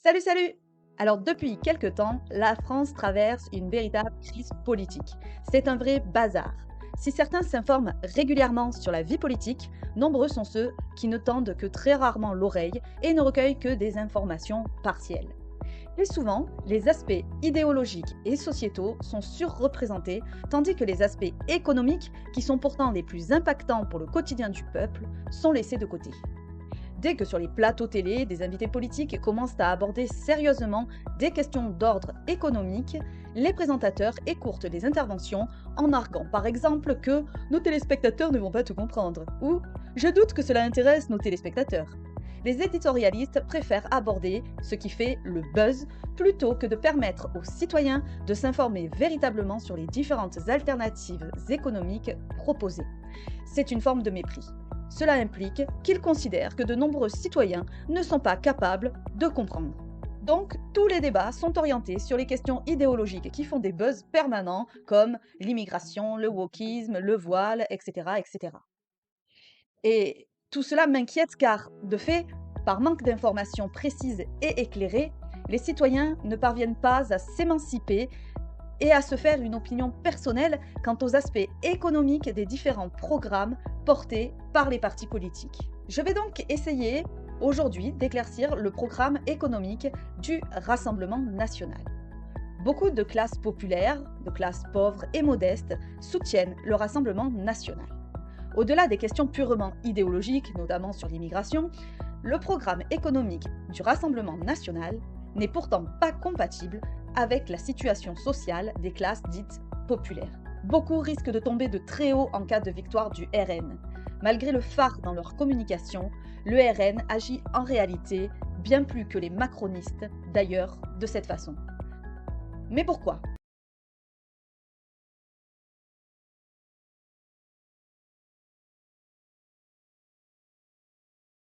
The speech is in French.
Salut, salut! Alors depuis quelque temps, la France traverse une véritable crise politique. C'est un vrai bazar. Si certains s'informent régulièrement sur la vie politique, nombreux sont ceux qui ne tendent que très rarement l'oreille et ne recueillent que des informations partielles. Et souvent, les aspects idéologiques et sociétaux sont surreprésentés, tandis que les aspects économiques, qui sont pourtant les plus impactants pour le quotidien du peuple, sont laissés de côté. Dès que sur les plateaux télé, des invités politiques commencent à aborder sérieusement des questions d'ordre économique, les présentateurs écourtent les interventions en arguant par exemple que nos téléspectateurs ne vont pas tout comprendre ou je doute que cela intéresse nos téléspectateurs. Les éditorialistes préfèrent aborder ce qui fait le buzz plutôt que de permettre aux citoyens de s'informer véritablement sur les différentes alternatives économiques proposées. C'est une forme de mépris. Cela implique qu'ils considèrent que de nombreux citoyens ne sont pas capables de comprendre. Donc, tous les débats sont orientés sur les questions idéologiques qui font des buzz permanents comme l'immigration, le wokisme, le voile, etc., etc. Et tout cela m'inquiète car, de fait, par manque d'informations précises et éclairées, les citoyens ne parviennent pas à s'émanciper et à se faire une opinion personnelle quant aux aspects économiques des différents programmes portés par les partis politiques. Je vais donc essayer aujourd'hui d'éclaircir le programme économique du Rassemblement national. Beaucoup de classes populaires, de classes pauvres et modestes soutiennent le Rassemblement national. Au-delà des questions purement idéologiques, notamment sur l'immigration, le programme économique du Rassemblement national n'est pourtant pas compatible avec la situation sociale des classes dites populaires. Beaucoup risquent de tomber de très haut en cas de victoire du RN. Malgré le phare dans leur communication, le RN agit en réalité bien plus que les macronistes, d'ailleurs, de cette façon. Mais pourquoi ?